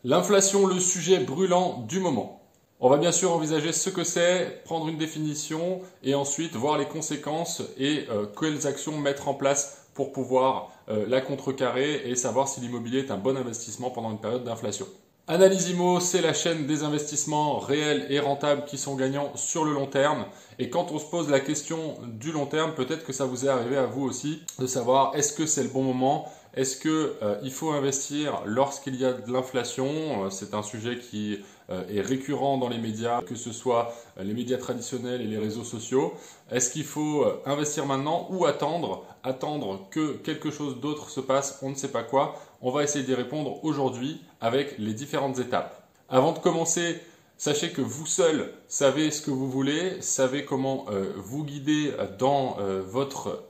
L'inflation, le sujet brûlant du moment. On va bien sûr envisager ce que c'est, prendre une définition et ensuite voir les conséquences et quelles actions mettre en place pour pouvoir la contrecarrer et savoir si l'immobilier est un bon investissement pendant une période d'inflation. Analyse IMO, c'est la chaîne des investissements réels et rentables qui sont gagnants sur le long terme. Et quand on se pose la question du long terme, peut-être que ça vous est arrivé à vous aussi de savoir est-ce que c'est le bon moment ? Est-ce qu'il faut investir lorsqu'il y a de l'inflation? C'est un sujet qui est récurrent dans les médias, que ce soit les médias traditionnels et les réseaux sociaux. Est-ce qu'il faut investir maintenant ou attendre que quelque chose d'autre se passe, on ne sait pas quoi? On va essayer d'y répondre aujourd'hui avec les différentes étapes. Avant de commencer, sachez que vous seul savez ce que vous voulez, savez comment vous guider dans votre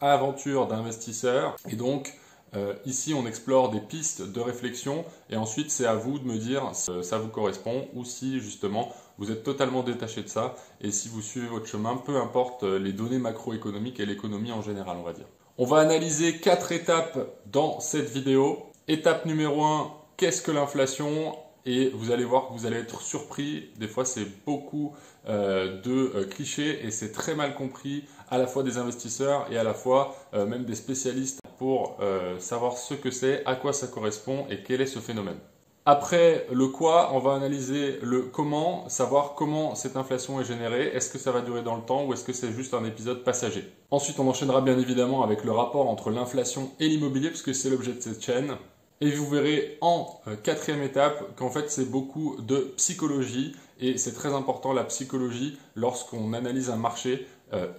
aventure d'investisseur. Et donc, ici, on explore des pistes de réflexion et ensuite, c'est à vous de me dire si ça vous correspond ou si justement vous êtes totalement détaché de ça et si vous suivez votre chemin, peu importe les données macroéconomiques et l'économie en général, on va dire. On va analyser 4 étapes dans cette vidéo. Étape numéro 1, qu'est-ce que l'inflation ? Et vous allez voir que vous allez être surpris. Des fois, c'est beaucoup de clichés et c'est très mal compris à la fois des investisseurs et à la fois même des spécialistes pour savoir ce que c'est, à quoi ça correspond et quel est ce phénomène. Après le quoi, on va analyser le comment, savoir comment cette inflation est générée, est-ce que ça va durer dans le temps ou est-ce que c'est juste un épisode passager. Ensuite, on enchaînera bien évidemment avec le rapport entre l'inflation et l'immobilier, puisque c'est l'objet de cette chaîne. Et vous verrez en quatrième étape qu'en fait c'est beaucoup de psychologie et c'est très important la psychologie lorsqu'on analyse un marché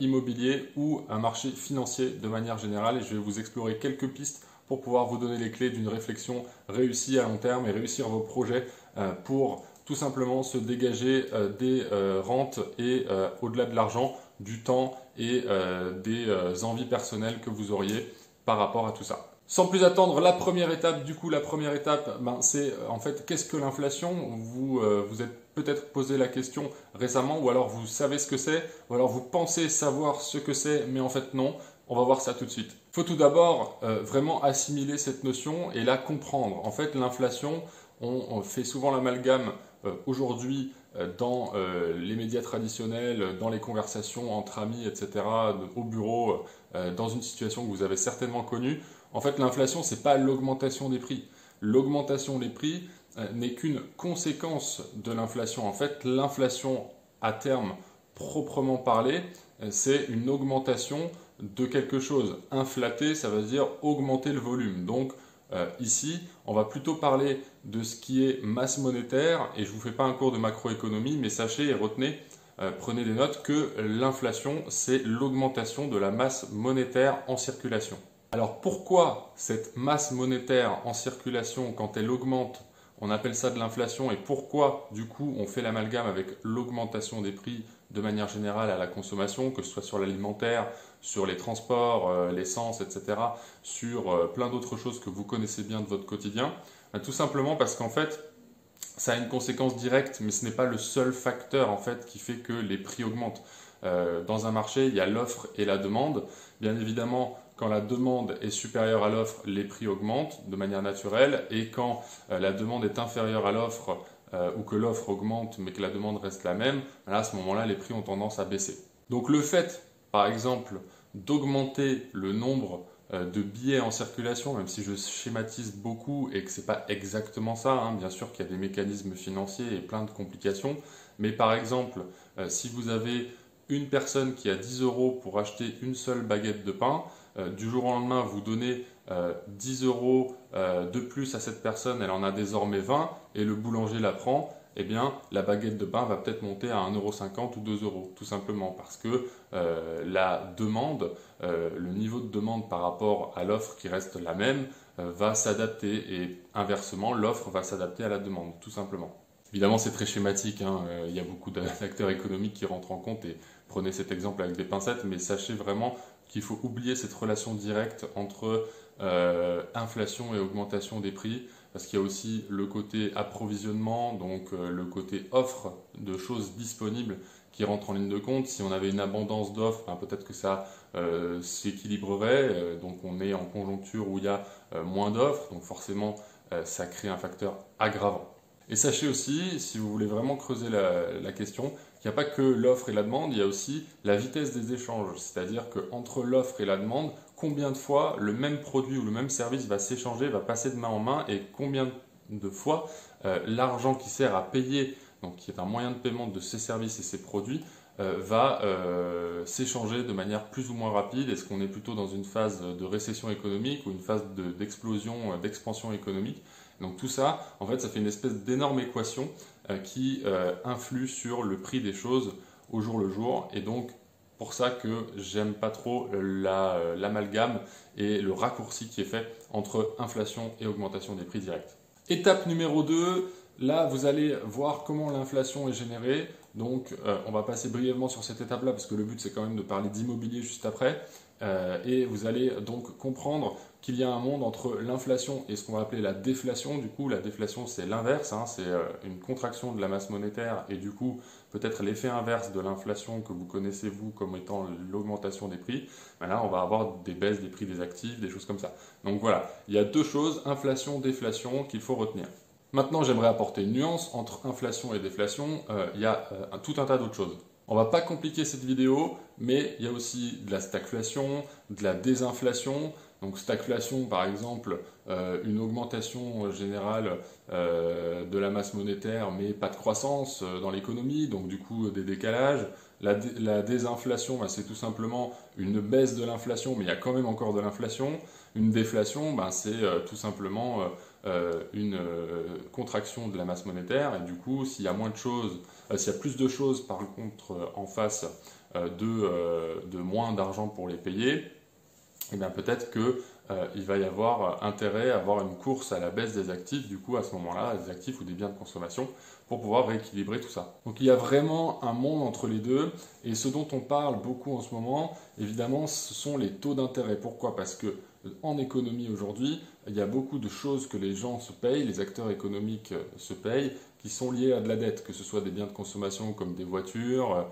immobilier ou un marché financier de manière générale. Et je vais vous explorer quelques pistes pour pouvoir vous donner les clés d'une réflexion réussie à long terme et réussir vos projets pour tout simplement se dégager des rentes et au-delà de l'argent, du temps et des envies personnelles que vous auriez par rapport à tout ça. Sans plus attendre, la première étape, c'est en fait qu'est-ce que l'inflation? Vous êtes peut-être posé la question récemment, ou alors vous savez ce que c'est, ou alors vous pensez savoir ce que c'est, mais en fait non. On va voir ça tout de suite. Il faut tout d'abord vraiment assimiler cette notion et la comprendre. En fait, l'inflation, on fait souvent l'amalgame aujourd'hui dans les médias traditionnels, dans les conversations entre amis, etc., au bureau, dans une situation que vous avez certainement connue. En fait, l'inflation, ce n'est pas l'augmentation des prix. L'augmentation des prix n'est qu'une conséquence de l'inflation. En fait, l'inflation, à terme proprement parlé, c'est une augmentation de quelque chose. Inflater, ça veut dire augmenter le volume. Donc, ici, on va plutôt parler de ce qui est masse monétaire. Et je ne vous fais pas un cours de macroéconomie, mais sachez et retenez, prenez des notes, que l'inflation, c'est l'augmentation de la masse monétaire en circulation. Alors pourquoi cette masse monétaire en circulation, quand elle augmente, on appelle ça de l'inflation, et pourquoi du coup on fait l'amalgame avec l'augmentation des prix de manière générale à la consommation, que ce soit sur l'alimentaire, sur les transports, l'essence, etc., sur plein d'autres choses que vous connaissez bien de votre quotidien? Tout simplement parce qu'en fait, ça a une conséquence directe, mais ce n'est pas le seul facteur en fait qui fait que les prix augmentent. Dans un marché, il y a l'offre et la demande. Bien évidemment, quand la demande est supérieure à l'offre, les prix augmentent de manière naturelle. Et quand la demande est inférieure à l'offre ou que l'offre augmente mais que la demande reste la même, là, à ce moment-là, les prix ont tendance à baisser. Donc le fait, par exemple, d'augmenter le nombre de billets en circulation, même si je schématise beaucoup et que ce n'est pas exactement ça, hein, bien sûr qu'il y a des mécanismes financiers et plein de complications, mais par exemple, si vous avez une personne qui a 10 € pour acheter une seule baguette de pain, du jour au lendemain, vous donnez 10 € de plus à cette personne, elle en a désormais 20, et le boulanger la prend, eh bien, la baguette de pain va peut-être monter à 1,50 € ou 2 €, tout simplement, parce que la demande, le niveau de demande par rapport à l'offre qui reste la même, va s'adapter, et inversement, l'offre va s'adapter à la demande, tout simplement. Évidemment, c'est très schématique, hein. Il y a beaucoup d'acteurs économiques qui rentrent en compte et prenez cet exemple avec des pincettes, mais sachez vraiment qu'il faut oublier cette relation directe entre inflation et augmentation des prix, parce qu'il y a aussi le côté approvisionnement, donc le côté offre de choses disponibles qui rentre en ligne de compte. Si on avait une abondance d'offres, ben peut-être que ça s'équilibrerait, donc on est en conjoncture où il y a moins d'offres, donc forcément ça crée un facteur aggravant. Et sachez aussi, si vous voulez vraiment creuser la question, qu'il n'y a pas que l'offre et la demande, il y a aussi la vitesse des échanges. C'est-à-dire qu'entre l'offre et la demande, combien de fois le même produit ou le même service va s'échanger, va passer de main en main, et combien de fois l'argent qui sert à payer, donc qui est un moyen de paiement de ces services et ces produits, va s'échanger de manière plus ou moins rapide. Est-ce qu'on est plutôt dans une phase de récession économique ou une phase d'explosion, d'expansion économique? Donc tout ça, en fait, ça fait une espèce d'énorme équation qui influe sur le prix des choses au jour le jour. Et donc, pour ça que j'aime pas trop l'amalgame et le raccourci qui est fait entre inflation et augmentation des prix directs. Étape numéro 2, là vous allez voir comment l'inflation est générée. Donc on va passer brièvement sur cette étape-là parce que le but c'est quand même de parler d'immobilier juste après. Et vous allez donc comprendre qu'il y a un monde entre l'inflation et ce qu'on va appeler la déflation. Du coup, la déflation, c'est l'inverse, hein, c'est une contraction de la masse monétaire et du coup, peut-être l'effet inverse de l'inflation que vous connaissez, vous, comme étant l'augmentation des prix. Ben là, on va avoir des baisses des prix des actifs, des choses comme ça. Donc voilà, il y a deux choses, inflation, déflation, qu'il faut retenir. Maintenant, j'aimerais apporter une nuance entre inflation et déflation. Il y a tout un tas d'autres choses. On va pas compliquer cette vidéo, mais il y a aussi de la stagflation, de la désinflation. Donc stagflation, par exemple, une augmentation générale de la masse monétaire, mais pas de croissance dans l'économie, donc du coup des décalages. La désinflation, bah, c'est tout simplement une baisse de l'inflation, mais il y a quand même encore de l'inflation. Une déflation, bah, c'est tout simplement une contraction de la masse monétaire, et du coup, s'il y a moins de choses, s'il y a plus de choses par contre en face de moins d'argent pour les payer, et bien peut-être qu'il va y avoir intérêt à avoir une course à la baisse des actifs, du coup à ce moment-là, des actifs ou des biens de consommation, pour pouvoir rééquilibrer tout ça. Donc il y a vraiment un monde entre les deux, et ce dont on parle beaucoup en ce moment, évidemment, ce sont les taux d'intérêt. Pourquoi? Parce que en économie aujourd'hui, il y a beaucoup de choses que les gens se payent, les acteurs économiques se payent, qui sont liées à de la dette, que ce soit des biens de consommation comme des voitures,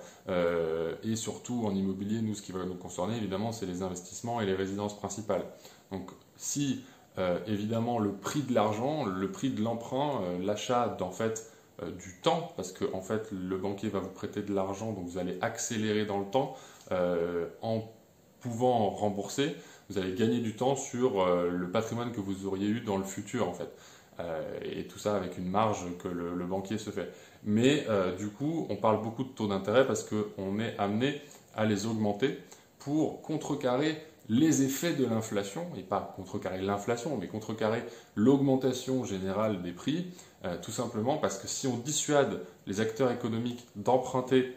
et surtout en immobilier, nous, ce qui va nous concerner, évidemment, c'est les investissements et les résidences principales. Donc si, évidemment, le prix de l'argent, le prix de l'emprunt, l'achat d'en fait du temps, parce que en fait, le banquier va vous prêter de l'argent, donc vous allez accélérer dans le temps en pouvant rembourser, vous allez gagner du temps sur le patrimoine que vous auriez eu dans le futur en fait. Et tout ça avec une marge que le banquier se fait. Mais du coup, on parle beaucoup de taux d'intérêt parce qu'on est amené à les augmenter pour contrecarrer les effets de l'inflation, et pas contrecarrer l'inflation, mais contrecarrer l'augmentation générale des prix, tout simplement parce que si on dissuade les acteurs économiques d'emprunter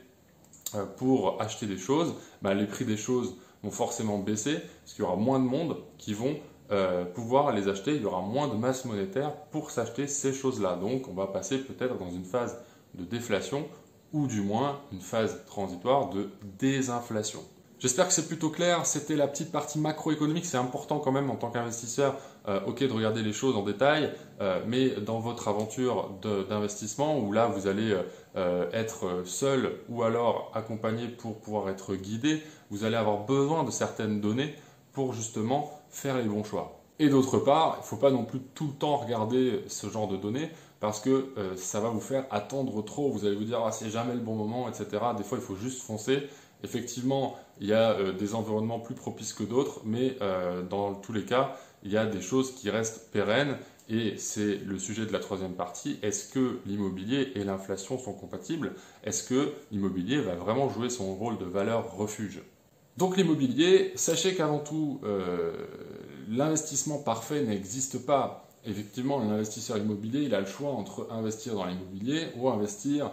pour acheter des choses, bah, les prix des choses vont forcément baisser, parce qu'il y aura moins de monde qui vont pouvoir les acheter, il y aura moins de masse monétaire pour s'acheter ces choses-là. Donc on va passer peut-être dans une phase de déflation, ou du moins une phase transitoire de désinflation. J'espère que c'est plutôt clair, c'était la petite partie macroéconomique, c'est important quand même en tant qu'investisseur, ok de regarder les choses en détail, mais dans votre aventure d'investissement, où là vous allez être seul ou alors accompagné pour pouvoir être guidé, vous allez avoir besoin de certaines données pour justement faire les bons choix. Et d'autre part, il ne faut pas non plus tout le temps regarder ce genre de données, parce que ça va vous faire attendre trop, vous allez vous dire ah, c'est jamais le bon moment, etc. Des fois il faut juste foncer. Effectivement, il y a des environnements plus propices que d'autres, mais dans tous les cas, il y a des choses qui restent pérennes, et c'est le sujet de la troisième partie. Est-ce que l'immobilier et l'inflation sont compatibles? Est-ce que l'immobilier va vraiment jouer son rôle de valeur refuge? Donc l'immobilier, sachez qu'avant tout, l'investissement parfait n'existe pas. Effectivement, l'investisseur immobilier, il a le choix entre investir dans l'immobilier ou investir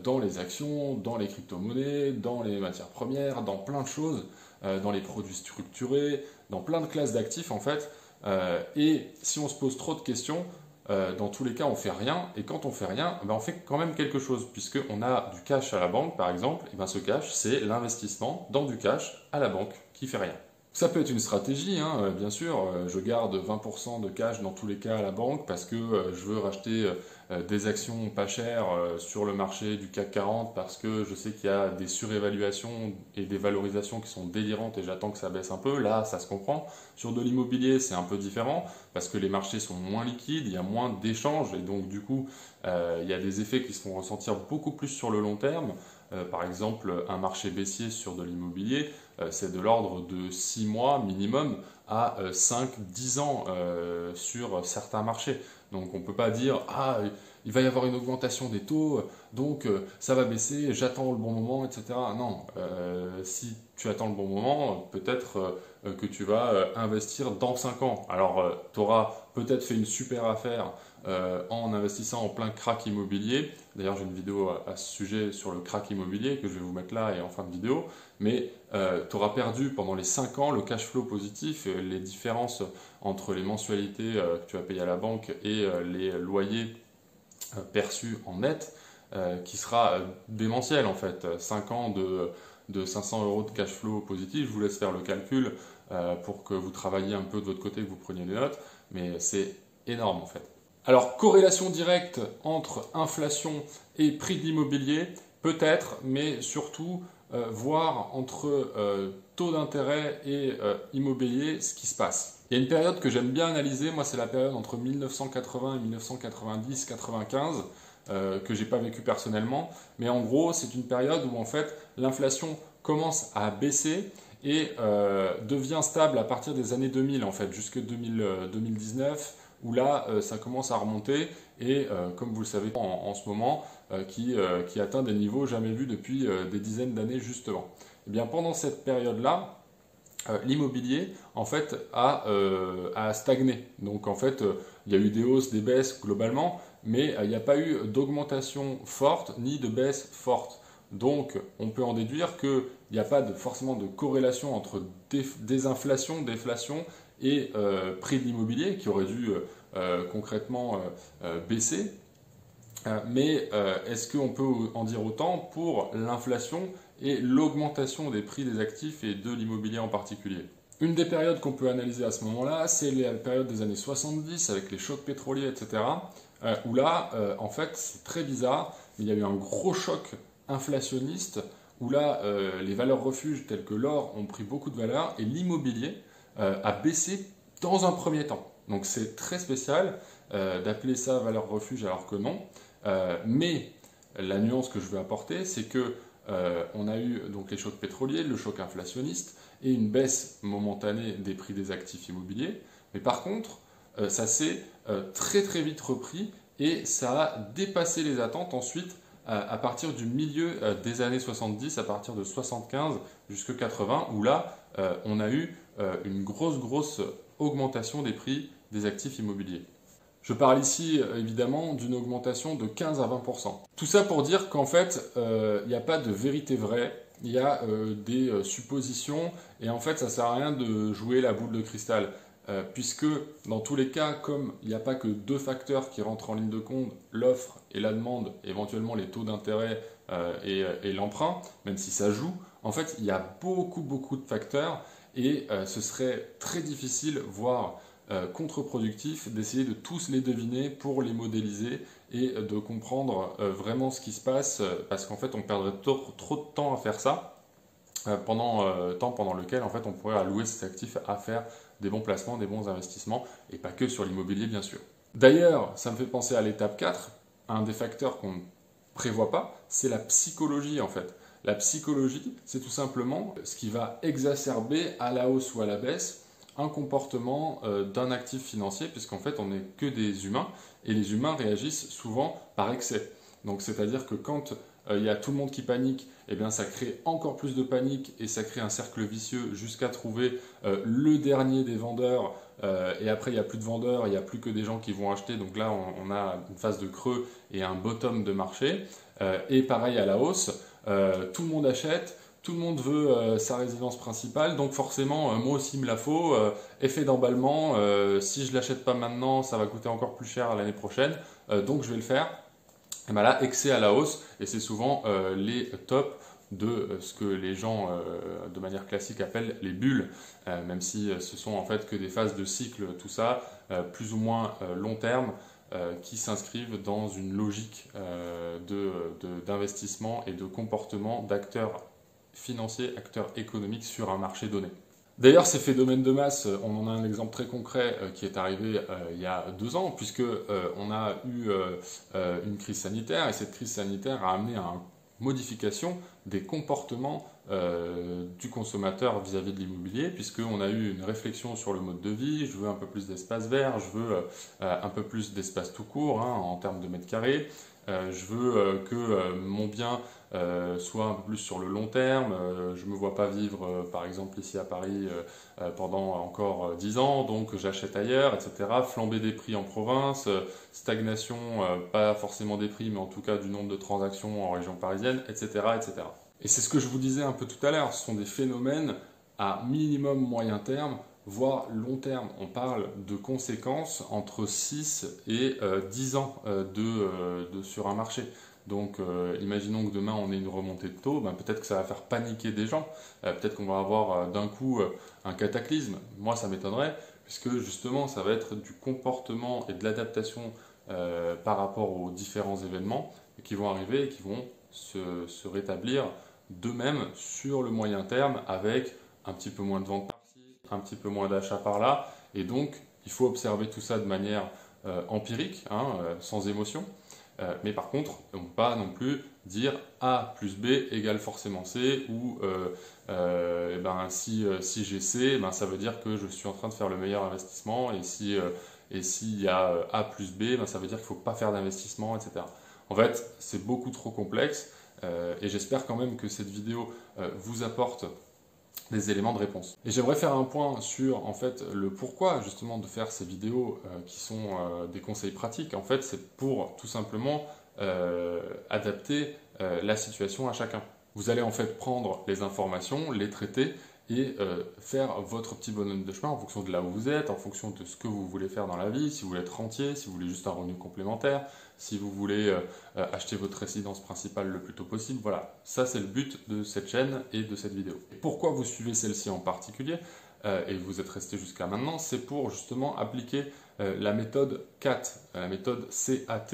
dans les actions, dans les crypto-monnaies, dans les matières premières, dans plein de choses, dans les produits structurés, dans plein de classes d'actifs en fait. Et si on se pose trop de questions, dans tous les cas, on ne fait rien. Et quand on ne fait rien, ben on fait quand même quelque chose, puisqu'on a du cash à la banque, par exemple. Et ben ce cash, c'est l'investissement dans du cash à la banque qui ne fait rien. Ça peut être une stratégie, hein, bien sûr. Je garde 20% de cash dans tous les cas à la banque parce que je veux racheter des actions pas chères sur le marché du CAC 40 parce que je sais qu'il y a des surévaluations et des valorisations qui sont délirantes et j'attends que ça baisse un peu. Là, ça se comprend. Sur de l'immobilier, c'est un peu différent parce que les marchés sont moins liquides, il y a moins d'échanges et donc du coup, il y a des effets qui se font ressentir beaucoup plus sur le long terme. Par exemple, un marché baissier sur de l'immobilier, c'est de l'ordre de 6 mois minimum à 5-10 ans sur certains marchés. Donc on ne peut pas dire ah il va y avoir une augmentation des taux, donc ça va baisser, j'attends le bon moment, etc. Non, si tu attends le bon moment, peut-être que tu vas investir dans 5 ans. Alors tu auras peut-être fait une super affaire en investissant en plein crack immobilier. D'ailleurs, j'ai une vidéo à ce sujet sur le crack immobilier que je vais vous mettre là et en fin de vidéo. Mais tu auras perdu pendant les 5 ans le cash flow positif, les différences entre les mensualités que tu as payées à la banque et les loyers perçus en net, qui sera démentiel en fait. 5 ans de 500 euros de cash flow positif, je vous laisse faire le calcul pour que vous travailliez un peu de votre côté, que vous preniez des notes, mais c'est énorme en fait. Alors, corrélation directe entre inflation et prix de l'immobilier, peut-être, mais surtout voir entre taux d'intérêt et immobilier ce qui se passe. Il y a une période que j'aime bien analyser, moi c'est la période entre 1980 et 1990-95, que j'ai pas vécu personnellement, mais en gros c'est une période où en fait l'inflation commence à baisser et devient stable à partir des années 2000 en fait, jusque 2019, où là ça commence à remonter et comme vous le savez en ce moment, qui atteint des niveaux jamais vus depuis des dizaines d'années justement. Et bien pendant cette période-là, l'immobilier en fait a stagné. Donc en fait il y a eu des hausses, des baisses globalement, mais il n'y a pas eu d'augmentation forte ni de baisse forte. Donc on peut en déduire qu'il n'y a pas forcément de corrélation entre désinflation, déflation et prix de l'immobilier qui aurait dû concrètement baisser. Mais est-ce qu'on peut en dire autant pour l'inflation et l'augmentation des prix des actifs et de l'immobilier en particulier? Une des périodes qu'on peut analyser à ce moment-là, c'est la période des années 70 avec les chocs pétroliers, etc. Où là, en fait, c'est très bizarre, mais il y a eu un gros choc inflationniste où là, les valeurs refuges telles que l'or ont pris beaucoup de valeur et l'immobilier a baissé dans un premier temps. Donc c'est très spécial d'appeler ça valeur refuge alors que non. Mais la nuance que je veux apporter, c'est que on a eu donc les chocs pétroliers, le choc inflationniste et une baisse momentanée des prix des actifs immobiliers. Mais par contre, ça s'est très très vite repris et ça a dépassé les attentes ensuite à partir du milieu des années 70, à partir de 75 jusqu'à 80, où là, on a eu une grosse augmentation des prix des actifs immobiliers. Je parle ici évidemment d'une augmentation de 15 à 20%. Tout ça pour dire qu'en fait, il n'y a pas de vérité vraie, il y a des suppositions et en fait, ça ne sert à rien de jouer la boule de cristal. Puisque dans tous les cas, comme il n'y a pas que deux facteurs qui rentrent en ligne de compte, l'offre et la demande, éventuellement les taux d'intérêt et l'emprunt, même si ça joue, en fait, il y a beaucoup de facteurs et ce serait très difficile, voire contre-productif, d'essayer de tous les deviner pour les modéliser et de comprendre vraiment ce qui se passe, parce qu'en fait, on perdrait trop de temps à faire ça, pendant lequel en fait, on pourrait allouer ces actifs à faire des bons placements, des bons investissements, et pas que sur l'immobilier bien sûr. D'ailleurs, ça me fait penser à l'étape 4, un des facteurs qu'on ne prévoit pas, c'est la psychologie en fait. La psychologie, c'est tout simplement ce qui va exacerber à la hausse ou à la baisse un comportement d'un actif financier, puisqu'en fait on n'est que des humains, et les humains réagissent souvent par excès. Donc c'est-à-dire que quand il y a tout le monde qui panique, eh bien ça crée encore plus de panique et ça crée un cercle vicieux jusqu'à trouver le dernier des vendeurs et après il n'y a plus de vendeurs, il n'y a plus que des gens qui vont acheter, donc là on a une phase de creux et un bottom de marché. Et pareil à la hausse, tout le monde achète, tout le monde veut sa résidence principale, donc forcément moi aussi il me la faut, effet d'emballement, si je ne l'achète pas maintenant ça va coûter encore plus cher l'année prochaine, donc je vais le faire. Et bien là, excès à la hausse, et c'est souvent les tops de ce que les gens de manière classique appellent les bulles, même si ce sont en fait que des phases de cycle, tout ça, plus ou moins long terme, qui s'inscrivent dans une logique d'investissement et de comportement d'acteurs financiers, acteurs économiques sur un marché donné. D'ailleurs, ces phénomènes de masse, on en a un exemple très concret qui est arrivé il y a 2 ans, puisque on a eu une crise sanitaire, et cette crise sanitaire a amené à une modification des comportements du consommateur vis-à-vis de l'immobilier, puisqu'on a eu une réflexion sur le mode de vie. Je veux un peu plus d'espace vert, je veux un peu plus d'espace tout court en termes de mètres carrés. Je veux que mon bien soit un peu plus sur le long terme. Je ne me vois pas vivre, par exemple, ici à Paris pendant encore 10 ans, donc j'achète ailleurs, etc. Flambée des prix en province, stagnation, pas forcément des prix, mais en tout cas du nombre de transactions en région parisienne, etc., etc. Et c'est ce que je vous disais un peu tout à l'heure, ce sont des phénomènes à minimum moyen terme, voire long terme. On parle de conséquences entre 6 et 10 ans sur un marché. Donc imaginons que demain on ait une remontée de taux, peut-être que ça va faire paniquer des gens, peut-être qu'on va avoir d'un coup un cataclysme. Moi ça m'étonnerait, puisque justement ça va être du comportement et de l'adaptation par rapport aux différents événements qui vont arriver et qui vont se rétablir d'eux-mêmes sur le moyen terme, avec un petit peu moins de ventes par-ci, un petit peu moins d'achats par-là, et donc il faut observer tout ça de manière empirique, sans émotion. Mais par contre, on ne peut pas non plus dire A plus B égale forcément C, ou si j'ai C, ça veut dire que je suis en train de faire le meilleur investissement, et s'il y a A plus B, ça veut dire qu'il ne faut pas faire d'investissement, etc. En fait, c'est beaucoup trop complexe, et j'espère quand même que cette vidéo vous apporte des éléments de réponse. Et j'aimerais faire un point sur en fait le pourquoi justement de faire ces vidéos qui sont des conseils pratiques. En fait, c'est pour tout simplement adapter la situation à chacun. Vous allez en fait prendre les informations, les traiter et faire votre petit bonhomme de chemin en fonction de là où vous êtes, en fonction de ce que vous voulez faire dans la vie, si vous voulez être rentier, si vous voulez juste un revenu complémentaire, si vous voulez acheter votre résidence principale le plus tôt possible. Voilà, ça c'est le but de cette chaîne et de cette vidéo. Et pourquoi vous suivez celle-ci en particulier et vous êtes resté jusqu'à maintenant, c'est pour justement appliquer la méthode CAT, la méthode CAT.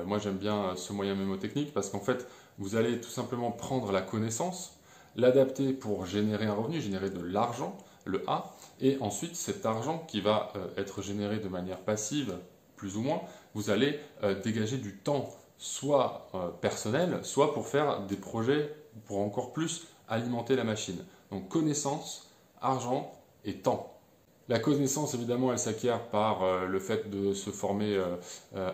Moi j'aime bien ce moyen mémotechnique parce qu'en fait vous allez tout simplement prendre la connaissance, l'adapter pour générer un revenu, générer de l'argent, le A, et ensuite cet argent qui va être généré de manière passive, plus ou moins, vous allez dégager du temps, soit personnel, soit pour faire des projets pour encore plus alimenter la machine. Donc connaissance, argent et temps. La connaissance, évidemment, elle s'acquiert par le fait de se former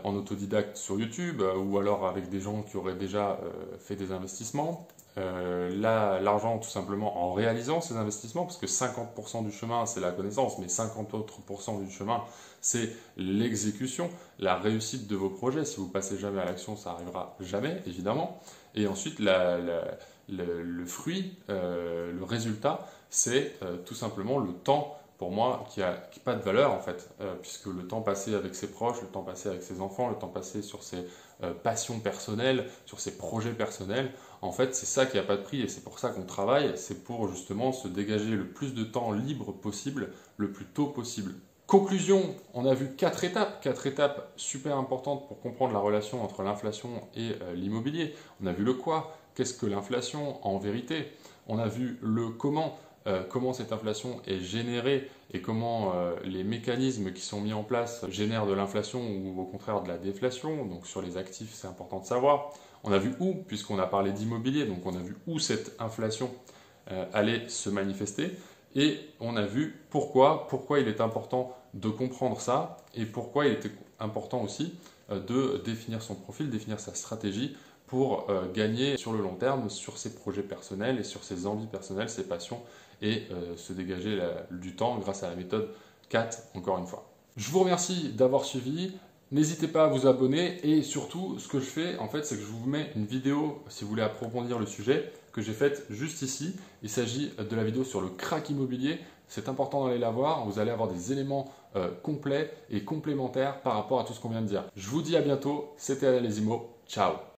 en autodidacte sur YouTube ou alors avec des gens qui auraient déjà fait des investissements. L'argent, tout simplement, en réalisant ces investissements, parce que 50% du chemin, c'est la connaissance, mais 50% autres du chemin, c'est l'exécution, la réussite de vos projets. Si vous passez jamais à l'action, ça n'arrivera jamais, évidemment. Et ensuite, le fruit, le résultat, c'est tout simplement le temps, pour moi, qui n'a pas de valeur en fait, puisque le temps passé avec ses proches, le temps passé avec ses enfants, le temps passé sur ses passions personnelles, sur ses projets personnels, en fait c'est ça qui n'a pas de prix et c'est pour ça qu'on travaille, c'est pour justement se dégager le plus de temps libre possible, le plus tôt possible. Conclusion, on a vu 4 étapes super importantes pour comprendre la relation entre l'inflation et l'immobilier. On a vu le quoi, qu'est-ce que l'inflation en vérité, on a vu le comment cette inflation est générée et comment les mécanismes qui sont mis en place génèrent de l'inflation ou au contraire de la déflation. Donc sur les actifs, c'est important de savoir. On a vu où, puisqu'on a parlé d'immobilier, donc on a vu où cette inflation allait se manifester. Et on a vu pourquoi il est important de comprendre ça et pourquoi il était important aussi de définir son profil, définir sa stratégie pour gagner sur le long terme sur ses projets personnels et sur ses envies personnelles, ses passions et se dégager du temps grâce à la méthode CAT, encore une fois. Je vous remercie d'avoir suivi. N'hésitez pas à vous abonner et surtout, ce que je fais, en fait, c'est que je vous mets une vidéo, si vous voulez approfondir le sujet, que j'ai faite juste ici. Il s'agit de la vidéo sur le crack immobilier. C'est important d'aller la voir. Vous allez avoir des éléments complets et complémentaires par rapport à tout ce qu'on vient de dire. Je vous dis à bientôt. C'était Alain Lesimo. Ciao.